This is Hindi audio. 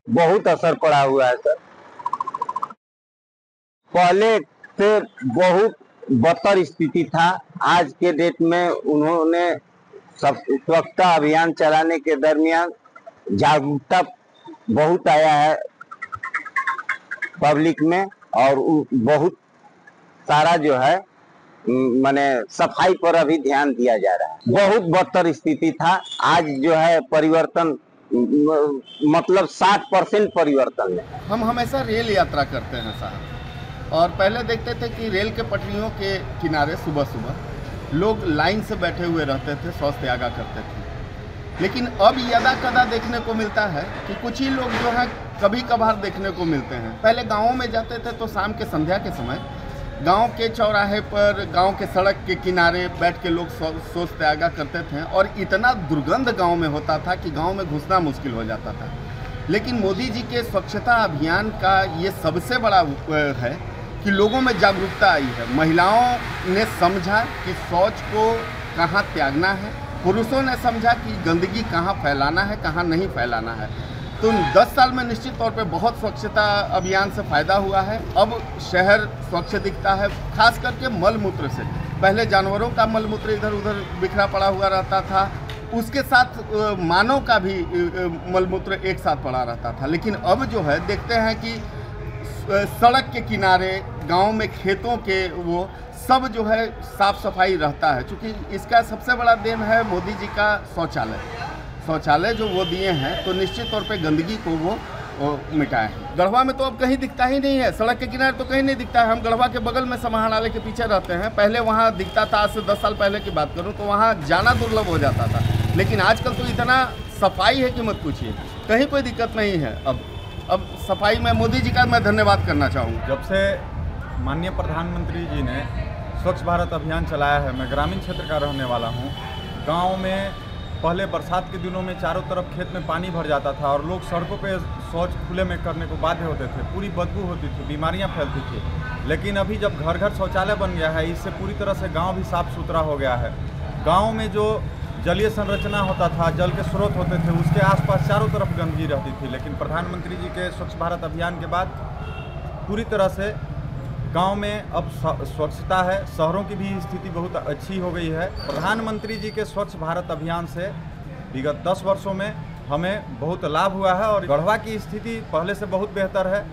बहुत असर पड़ा हुआ है सर। पहले से बहुत बदतर स्थिति था। आज के डेट में उन्होंने स्वच्छता अभियान चलाने के दरमियान जागरूकता बहुत आया है पब्लिक में, और बहुत सारा जो है माने सफाई पर अभी ध्यान दिया जा रहा है। बहुत बदतर स्थिति था, आज जो है परिवर्तन मतलब 60% परिवर्तन है। हम हमेशा रेल यात्रा करते हैं साहब, और पहले देखते थे कि रेल के पटरियों के किनारे सुबह सुबह लोग लाइन से बैठे हुए रहते थे, शौच त्यागा करते थे। लेकिन अब यदा कदा देखने को मिलता है कि कुछ ही लोग जो है कभी कभार देखने को मिलते हैं। पहले गाँवों में जाते थे तो शाम के संध्या के समय गांव के चौराहे पर, गांव के सड़क के किनारे बैठ के लोग शौच त्यागा करते थे, और इतना दुर्गंध गांव में होता था कि गांव में घुसना मुश्किल हो जाता था। लेकिन मोदी जी के स्वच्छता अभियान का ये सबसे बड़ा है कि लोगों में जागरूकता आई है। महिलाओं ने समझा कि शौच को कहाँ त्यागना है, पुरुषों ने समझा कि गंदगी कहाँ फैलाना है, कहाँ नहीं फैलाना है। तो 10 साल में निश्चित तौर पे बहुत स्वच्छता अभियान से फ़ायदा हुआ है। अब शहर स्वच्छ दिखता है, खास करके मल मूत्र से। पहले जानवरों का मल मूत्र इधर उधर बिखरा पड़ा हुआ रहता था, उसके साथ मानव का भी मल मूत्र एक साथ पड़ा रहता था। लेकिन अब जो है देखते हैं कि सड़क के किनारे, गांव में खेतों के वो सब जो है साफ सफाई रहता है, क्योंकि इसका सबसे बड़ा देन है मोदी जी का शौचालय जो वो दिए हैं, तो निश्चित तौर पे गंदगी को वो मिटाए हैं। गढ़वा में तो अब कहीं दिखता ही नहीं है, सड़क के किनारे तो कहीं नहीं दिखता है। हम गढ़वा के बगल में समाहरणालय के पीछे रहते हैं, पहले वहाँ दिखता था। आज से 10 साल पहले की बात करूँ तो वहाँ जाना दुर्लभ हो जाता था, लेकिन आजकल तो इतना सफाई है कि मत पूछिए, कहीं कोई दिक्कत नहीं है। अब सफाई में मोदी जी का मैं धन्यवाद करना चाहूँगा। जब से माननीय प्रधानमंत्री जी ने स्वच्छ भारत अभियान चलाया है, मैं ग्रामीण क्षेत्र का रहने वाला हूँ। गाँव में पहले बरसात के दिनों में चारों तरफ खेत में पानी भर जाता था और लोग सड़कों पे शौच खुले में करने को बाध्य होते थे, पूरी बदबू होती थी, बीमारियां फैलती थी। लेकिन अभी जब घर घर शौचालय बन गया है, इससे पूरी तरह से गांव भी साफ सुथरा हो गया है। गांव में जो जलीय संरचना होता था, जल के स्रोत होते थे, उसके आसपास चारों तरफ गंदगी रहती थी। लेकिन प्रधानमंत्री जी के स्वच्छ भारत अभियान के बाद पूरी तरह से गांव में अब स्वच्छता है, शहरों की भी स्थिति बहुत अच्छी हो गई है। प्रधानमंत्री जी के स्वच्छ भारत अभियान से विगत 10 वर्षों में हमें बहुत लाभ हुआ है और गढ़वा की स्थिति पहले से बहुत बेहतर है।